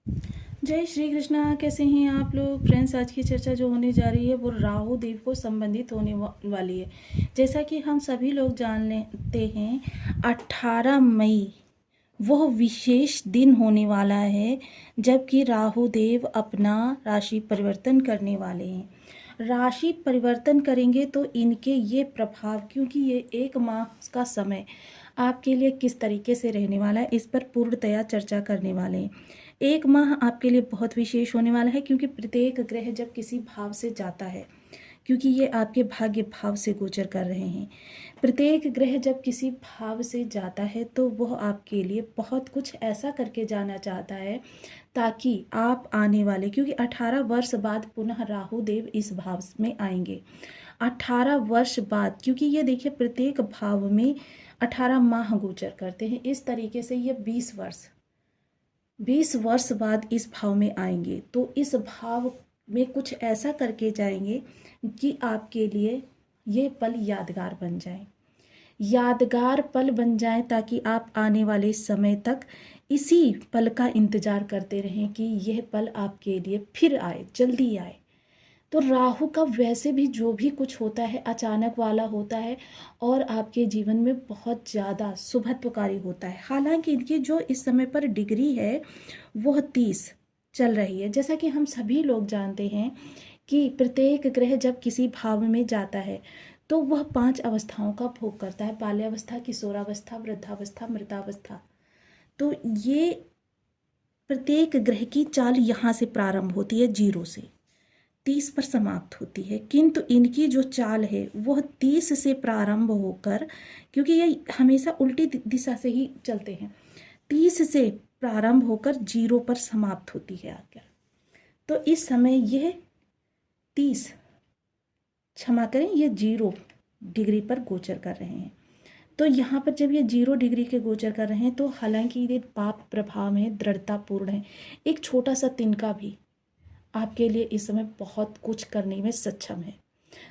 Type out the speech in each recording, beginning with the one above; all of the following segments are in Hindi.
जय श्री कृष्णा। कैसे हैं आप लोग फ्रेंड्स। आज की चर्चा जो होने जा रही है वो राहु देव को संबंधित होने वाली है। जैसा कि हम सभी लोग जान लेते हैं 18 मई वह विशेष दिन होने वाला है जबकि राहु देव अपना राशि परिवर्तन करने वाले हैं। राशि परिवर्तन करेंगे तो इनके ये प्रभाव, क्योंकि ये एक माह का समय आपके लिए किस तरीके से रहने वाला है इस पर पूर्णतया चर्चा करने वाले हैं। एक माह आपके लिए बहुत विशेष होने वाला है क्योंकि प्रत्येक ग्रह जब किसी भाव से जाता है, क्योंकि ये आपके भाग्य भाव से गोचर कर रहे हैं, प्रत्येक ग्रह जब किसी भाव से जाता है तो वह आपके लिए बहुत कुछ ऐसा करके जाना चाहता है ताकि आप आने वाले, क्योंकि 18 वर्ष बाद पुनः राहु देव इस भाव में आएंगे। 18 वर्ष बाद, क्योंकि ये देखिए प्रत्येक भाव में 18 माह गोचर करते हैं, इस तरीके से ये 20 वर्ष बाद इस भाव में आएंगे। तो इस भाव में कुछ ऐसा करके जाएंगे कि आपके लिए ये पल यादगार बन जाए, यादगार पल बन जाए, ताकि आप आने वाले समय तक इसी पल का इंतजार करते रहें कि यह पल आपके लिए फिर आए, जल्दी आए। तो राहु का वैसे भी जो भी कुछ होता है अचानक वाला होता है और आपके जीवन में बहुत ज़्यादा शुभत्वकारी होता है। हालांकि इनकी जो इस समय पर डिग्री है वह 30 चल रही है। जैसा कि हम सभी लोग जानते हैं कि प्रत्येक ग्रह जब किसी भाव में जाता है तो वह 5 अवस्थाओं का भोग करता है: बाल्यावस्था, किशोरावस्था, वृद्धावस्था, मृतावस्था। तो ये प्रत्येक ग्रह की चाल यहाँ से प्रारंभ होती है, 0 से 30 पर समाप्त होती है। किंतु इनकी जो चाल है वह 30 से प्रारंभ होकर, क्योंकि ये हमेशा उल्टी दिशा से ही चलते हैं, 30 से प्रारंभ होकर 0 पर समाप्त होती है आकर। तो इस समय यह 30, क्षमा करें, ये 0 डिग्री पर गोचर कर रहे हैं। तो यहाँ पर जब ये 0 डिग्री के गोचर कर रहे हैं तो हालांकि ये पाप प्रभाव में दृढ़तापूर्ण है, एक छोटा सा तिनका भी आपके लिए इस समय बहुत कुछ करने में सक्षम है।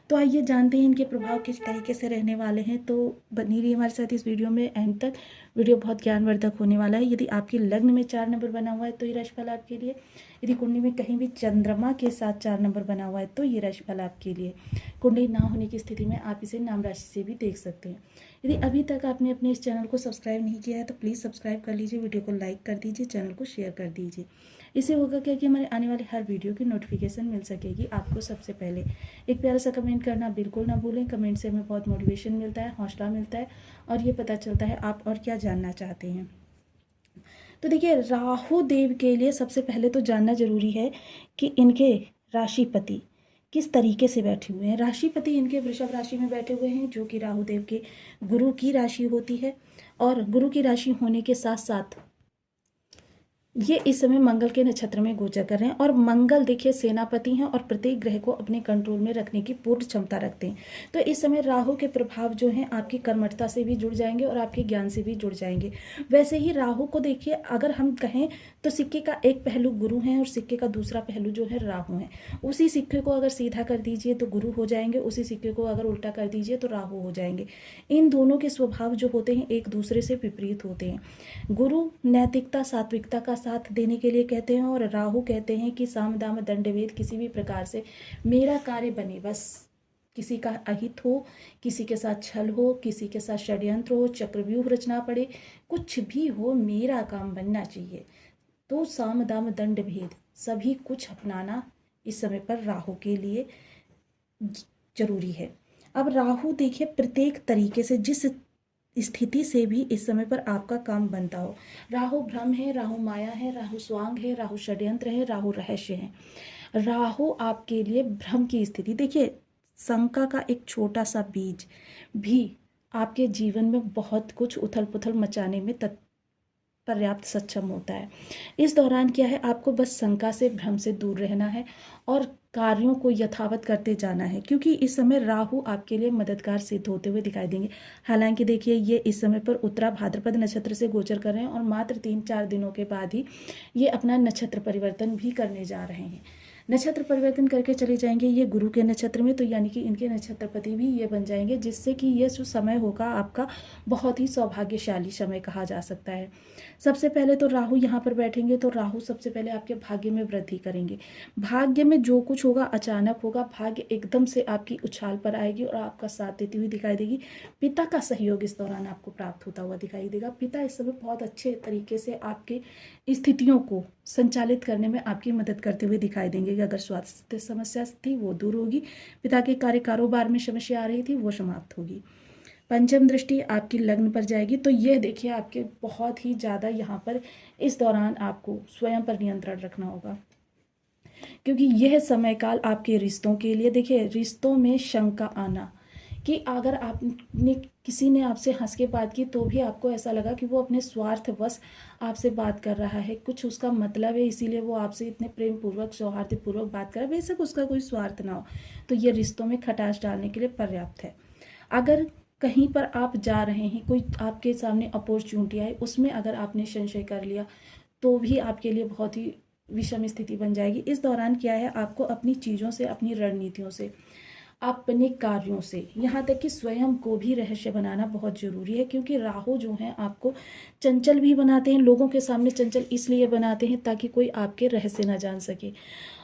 तो आइए जानते हैं इनके प्रभाव किस तरीके से रहने वाले हैं। तो बनी रही हमारे साथ इस वीडियो में एंड तक। वीडियो बहुत ज्ञानवर्धक होने वाला है। यदि आपके लग्न में 4 नंबर बना हुआ है तो ये राशिफल आपके लिए, यदि कुंडली में कहीं भी चंद्रमा के साथ 4 नंबर बना हुआ है तो ये राशिफल आपके लिए। कुंडली ना होने की स्थिति में आप इसे नाम राशि से भी देख सकते हैं। यदि अभी तक आपने अपने इस चैनल को सब्सक्राइब नहीं किया है तो प्लीज़ सब्सक्राइब कर लीजिए, वीडियो को लाइक कर दीजिए, चैनल को शेयर कर दीजिए। इससे होगा क्या कि हमारे आने वाले हर वीडियो की नोटिफिकेशन मिल सकेगी आपको सबसे पहले। एक प्यारा सा कमेंट करना बिल्कुल ना भूलें। कमेंट से हमें बहुत मोटिवेशन मिलता है, हौसला मिलता है और ये पता चलता है आप और क्या जानना चाहते हैं। तो देखिए, राहु देव के लिए सबसे पहले तो जानना जरूरी है कि इनके राशिपति किस तरीके से बैठे हुए हैं। राशिपति इनके वृषभ राशि में बैठे हुए हैं, जो कि राहु देव के गुरु की राशि होती है। और गुरु की राशि होने के साथ साथ ये इस समय मंगल के नक्षत्र में गोचर कर रहे हैं। और मंगल देखिए सेनापति हैं और प्रत्येक ग्रह को अपने कंट्रोल में रखने की पूर्ण क्षमता रखते हैं। तो इस समय राहु के प्रभाव जो हैं आपकी कर्मठता से भी जुड़ जाएंगे और आपके ज्ञान से भी जुड़ जाएंगे। वैसे ही राहु को देखिए, अगर हम कहें तो सिक्के का एक पहलू गुरु है और सिक्के का दूसरा पहलू जो है राहु है। उसी सिक्के को अगर सीधा कर दीजिए तो गुरु हो जाएंगे, उसी सिक्के को अगर उल्टा कर दीजिए तो राहु हो जाएंगे। इन दोनों के स्वभाव जो होते हैं एक दूसरे से विपरीत होते हैं। गुरु नैतिकता सात्विकता का साथ देने के लिए कहते हैं और राहु कहते हैं कि साम दाम दंड भेद, किसी भी प्रकार से मेरा कार्य बने, बस किसी का अहित हो, किसी के साथ छल हो, किसी के साथ षड्यंत्र हो, चक्रव्यूह रचना पड़े, कुछ भी हो, मेरा काम बनना चाहिए। तो साम दाम दंड भेद सभी कुछ अपनाना इस समय पर राहु के लिए जरूरी है। अब राहु देखिए प्रत्येक तरीके से जिस स्थिति से भी इस समय पर आपका काम बनता हो। राहु भ्रम है, राहु माया है, राहु स्वांग है, राहु षड्यंत्र है, राहु रहस्य है। राहु आपके लिए भ्रम की स्थिति, देखिए शंका का एक छोटा सा बीज भी आपके जीवन में बहुत कुछ उथल पुथल मचाने में पर्याप्त सक्षम होता है। इस दौरान क्या है, आपको बस शंका से भ्रम से दूर रहना है और कार्यों को यथावत करते जाना है, क्योंकि इस समय राहु आपके लिए मददगार सिद्ध होते हुए दिखाई देंगे। हालांकि देखिए ये इस समय पर उत्तरा भाद्रपद नक्षत्र से गोचर कर रहे हैं और मात्र 3-4 दिनों के बाद ही ये अपना नक्षत्र परिवर्तन भी करने जा रहे हैं। नक्षत्र परिवर्तन करके चले जाएंगे ये गुरु के नक्षत्र में, तो यानी कि इनके नक्षत्रपति भी ये बन जाएंगे, जिससे कि ये जो समय होगा आपका बहुत ही सौभाग्यशाली समय कहा जा सकता है। सबसे पहले तो राहु यहाँ पर बैठेंगे, तो राहु सबसे पहले आपके भाग्य में वृद्धि करेंगे। भाग्य में जो कुछ होगा अचानक होगा, भाग्य एकदम से आपकी उछाल पर आएगी और आपका साथ देती हुई दिखाई देगी। पिता का सहयोग इस दौरान आपको प्राप्त होता हुआ दिखाई देगा। पिता इस समय बहुत अच्छे तरीके से आपके स्थितियों को संचालित करने में आपकी मदद करते हुए दिखाई देंगे कि अगर स्वास्थ्य समस्या थी वो दूर होगी, पिता के कार्य कारोबार में समस्या आ रही थी वो समाप्त होगी। पंचम दृष्टि आपकी लग्न पर जाएगी, तो यह देखिए आपके बहुत ही ज़्यादा यहाँ पर इस दौरान आपको स्वयं पर नियंत्रण रखना होगा, क्योंकि यह समय काल आपके रिश्तों के लिए, देखिए रिश्तों में शंका आना कि अगर आपने किसी ने आपसे हंस के बात की तो भी आपको ऐसा लगा कि वो अपने स्वार्थवश आपसे बात कर रहा है, कुछ उसका मतलब है, इसीलिए वो आपसे इतने प्रेम पूर्वक सौहार्दपूर्वक बात कर रहा है, बेशक उसका कोई स्वार्थ ना हो, तो ये रिश्तों में खटास डालने के लिए पर्याप्त है। अगर कहीं पर आप जा रहे हैं, कोई आपके सामने अपॉर्चुनिटी आए, उसमें अगर आपने संशय कर लिया तो भी आपके लिए बहुत ही विषम स्थिति बन जाएगी। इस दौरान क्या है, आपको अपनी चीज़ों से, अपनी रणनीतियों से, अपने कार्यों से, यहाँ तक कि स्वयं को भी रहस्य बनाना बहुत ज़रूरी है, क्योंकि राहु जो हैं आपको चंचल भी बनाते हैं। लोगों के सामने चंचल इसलिए बनाते हैं ताकि कोई आपके रहस्य ना जान सके,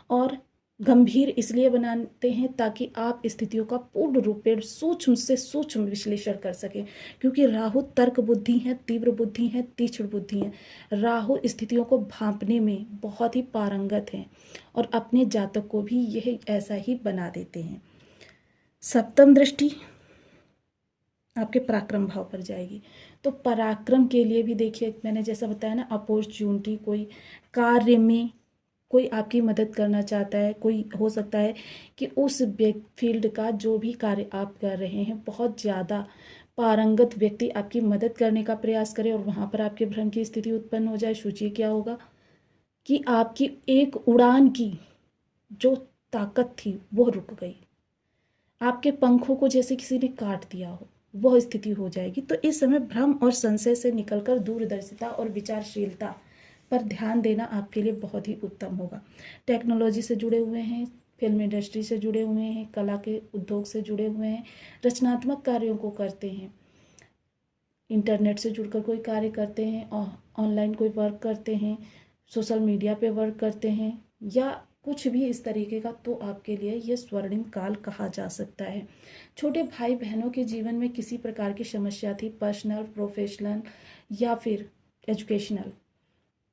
और गंभीर इसलिए बनाते हैं ताकि आप स्थितियों का पूर्ण रूप में सूक्ष्म से सूक्ष्म विश्लेषण कर सकें, क्योंकि राहु तर्क बुद्धि है, तीव्र बुद्धि है, तीक्ष्ण बुद्धि है। राहु स्थितियों को भांपने में बहुत ही पारंगत हैं और अपने जातक को भी यह ऐसा ही बना देते हैं। सप्तम दृष्टि आपके पराक्रम भाव पर जाएगी, तो पराक्रम के लिए भी देखिए मैंने जैसा बताया ना, अपॉर्चुनिटी, कोई कार्य में कोई आपकी मदद करना चाहता है, कोई हो सकता है कि उस फील्ड का जो भी कार्य आप कर रहे हैं बहुत ज़्यादा पारंगत व्यक्ति आपकी मदद करने का प्रयास करे और वहाँ पर आपके भ्रम की स्थिति उत्पन्न हो जाए। सोचिए क्या होगा कि आपकी एक उड़ान की जो ताकत थी वो रुक गई, आपके पंखों को जैसे किसी ने काट दिया हो, वह स्थिति हो जाएगी। तो इस समय भ्रम और संशय से निकलकर दूरदर्शिता और विचारशीलता पर ध्यान देना आपके लिए बहुत ही उत्तम होगा। टेक्नोलॉजी से जुड़े हुए हैं, फिल्म इंडस्ट्री से जुड़े हुए हैं, कला के उद्योग से जुड़े हुए हैं, रचनात्मक कार्यों को करते हैं, इंटरनेट से जुड़कर कोई कार्य करते हैं, ऑनलाइन कोई वर्क करते हैं, सोशल मीडिया पे वर्क करते हैं, या कुछ भी इस तरीके का, तो आपके लिए ये स्वर्णिम काल कहा जा सकता है। छोटे भाई बहनों के जीवन में किसी प्रकार की समस्या थी, पर्सनल, प्रोफेशनल या फिर एजुकेशनल,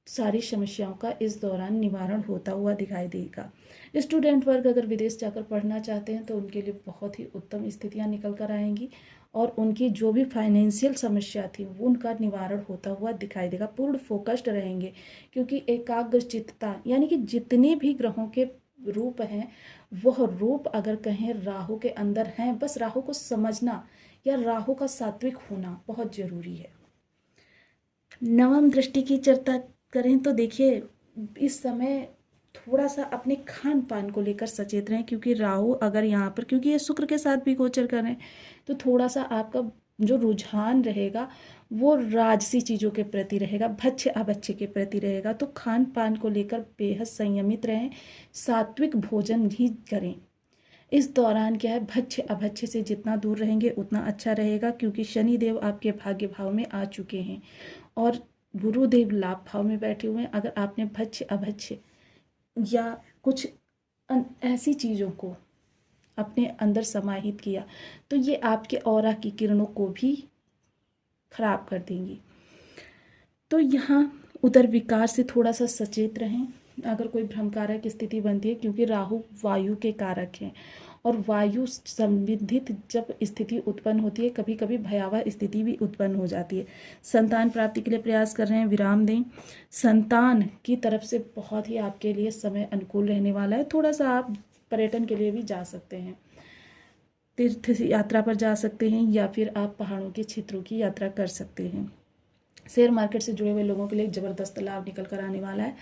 सारी समस्याओं का इस दौरान निवारण होता हुआ दिखाई देगा। स्टूडेंट वर्ग अगर विदेश जाकर पढ़ना चाहते हैं तो उनके लिए बहुत ही उत्तम स्थितियां निकल कर आएंगी और उनकी जो भी फाइनेंशियल समस्या थी वो उनका निवारण होता हुआ दिखाई देगा। पूर्ण फोकस्ड रहेंगे, क्योंकि एकाग्रचित्तता यानी कि जितने भी ग्रहों के रूप हैं वह रूप अगर कहें राहु के अंदर हैं, बस राहु को समझना या राहु का सात्विक होना बहुत जरूरी है। नवम दृष्टि की चर्चा करें तो देखिए इस समय थोड़ा सा अपने खान पान को लेकर सचेत रहें, क्योंकि राहु अगर यहाँ पर, क्योंकि ये शुक्र के साथ भी गोचर कर रहे हैं, तो थोड़ा सा आपका जो रुझान रहेगा वो राजसी चीज़ों के प्रति रहेगा, भक्ष्य अभक्ष्य के प्रति रहेगा। तो खान पान को लेकर बेहद संयमित रहें, सात्विक भोजन ही करें। इस दौरान क्या है, भक्ष्य अभक्ष्य से जितना दूर रहेंगे उतना अच्छा रहेगा, क्योंकि शनिदेव आपके भाग्य भाव में आ चुके हैं और गुरुदेव लाभ भाव में बैठे हुए हैं। अगर आपने भक्ष्य अभक्ष्य या कुछ ऐसी चीज़ों को अपने अंदर समाहित किया तो ये आपके ऑरा की किरणों को भी खराब कर देंगी। तो यहाँ उदर विकार से थोड़ा सा सचेत रहें अगर कोई भ्रमकारक स्थिति बनती है, क्योंकि राहु वायु के कारक हैं और वायु संबंधित जब स्थिति उत्पन्न होती है कभी कभी भयावह स्थिति भी उत्पन्न हो जाती है। संतान प्राप्ति के लिए प्रयास कर रहे हैं, विराम दें। संतान की तरफ से बहुत ही आपके लिए समय अनुकूल रहने वाला है। थोड़ा सा आप पर्यटन के लिए भी जा सकते हैं, तीर्थ यात्रा पर जा सकते हैं या फिर आप पहाड़ों के क्षेत्रों की यात्रा कर सकते हैं। शेयर मार्केट से जुड़े हुए लोगों के लिए ज़बरदस्त लाभ निकल कर आने वाला है,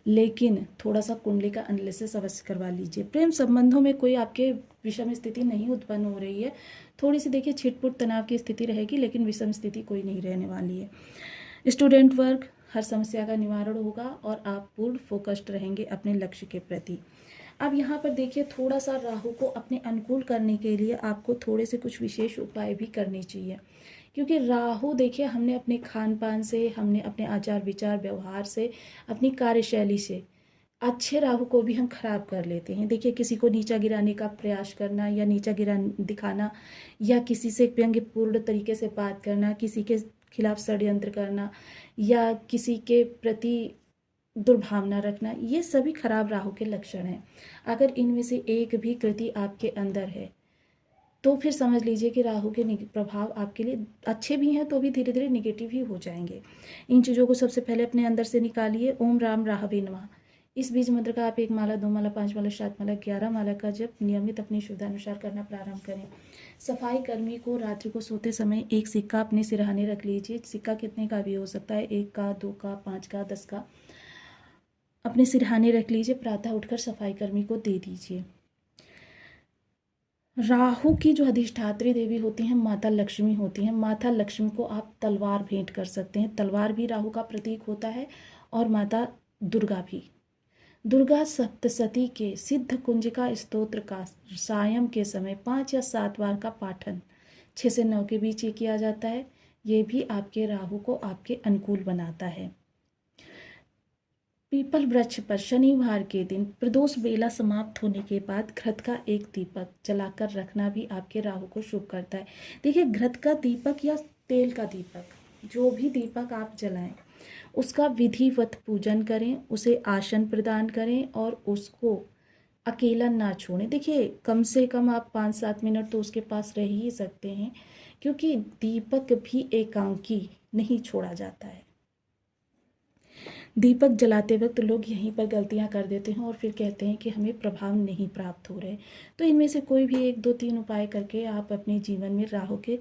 लेकिन थोड़ा सा कुंडली का एनालिसिस अवश्य करवा लीजिए। प्रेम संबंधों में कोई आपके विषम स्थिति नहीं उत्पन्न हो रही है, थोड़ी सी देखिए छिटपुट तनाव की स्थिति रहेगी, लेकिन विषम स्थिति कोई नहीं रहने वाली है। स्टूडेंट वर्ग हर समस्या का निवारण होगा और आप पूर्ण फोकस्ड रहेंगे अपने लक्ष्य के प्रति। अब यहाँ पर देखिए थोड़ा सा राहु को अपने अनुकूल करने के लिए आपको थोड़े से कुछ विशेष उपाय भी करने चाहिए, क्योंकि राहु देखिए हमने अपने खान पान से, हमने अपने आचार विचार व्यवहार से, अपनी कार्यशैली से अच्छे राहु को भी हम खराब कर लेते हैं। देखिए किसी को नीचा गिराने का प्रयास करना या नीचा गिरा दिखाना, या किसी से व्यंग्यपूर्ण तरीके से बात करना, किसी के खिलाफ षड्यंत्र करना, या किसी के प्रति दुर्भावना रखना, ये सभी खराब राहु के लक्षण हैं। अगर इनमें से एक भी कृति आपके अंदर है तो फिर समझ लीजिए कि राहु के प्रभाव आपके लिए अच्छे भी हैं तो भी धीरे धीरे निगेटिव ही हो जाएंगे। इन चीज़ों को सबसे पहले अपने अंदर से निकालिए। ओम राम राहवे नमः। इस बीज मंत्र का आप 1 माला, 2 माला, 5 माला, 7 माला, 11 माला का जप नियमित अपनी सुविधानुसार करना प्रारंभ करें। सफाई कर्मी को रात्रि को सोते समय एक सिक्का अपने सिरहाने रख लीजिए। सिक्का कितने का भी हो सकता है, 1 का, 2 का, 5 का, 10 का, अपने सिरहाने रख लीजिए। प्रातः उठकर सफाई कर्मी को दे दीजिए। राहु की जो अधिष्ठात्री देवी होती हैं माता लक्ष्मी होती हैं। माता लक्ष्मी को आप तलवार भेंट कर सकते हैं। तलवार भी राहु का प्रतीक होता है, और माता दुर्गा भी। दुर्गा सप्तशती के सिद्ध कुंजिका स्तोत्र का सायं के समय 5 या 7 बार का पाठन 6 से 9 के बीच ये किया जाता है। ये भी आपके राहु को आपके अनुकूल बनाता है। पीपल वृक्ष पर शनिवार के दिन प्रदोष बेला समाप्त होने के बाद घृत का एक दीपक जलाकर रखना भी आपके राहु को शुभ करता है। देखिए घृत का दीपक या तेल का दीपक, जो भी दीपक आप जलाएं उसका विधिवत पूजन करें, उसे आसन प्रदान करें और उसको अकेला ना छोड़ें। देखिए कम से कम आप 5-7 मिनट तो उसके पास रह ही सकते हैं, क्योंकि दीपक भी एकांकी नहीं छोड़ा जाता है। दीपक जलाते वक्त लोग यहीं पर गलतियां कर देते हैं और फिर कहते हैं कि हमें प्रभाव नहीं प्राप्त हो रहे। तो इनमें से कोई भी 1, 2, 3 उपाय करके आप अपने जीवन में राहु के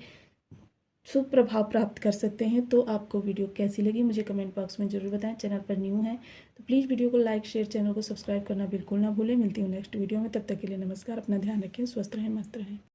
शुभ प्रभाव प्राप्त कर सकते हैं। तो आपको वीडियो कैसी लगी मुझे कमेंट बॉक्स में ज़रूर बताएं। चैनल पर न्यू है तो प्लीज़ वीडियो को लाइक, शेयर, चैनल को सब्सक्राइब करना बिल्कुल ना भूलें। मिलती हूँ नेक्स्ट वीडियो में, तब तक के लिए नमस्कार। अपना ध्यान रखें, स्वस्थ रहें, मस्त रहें।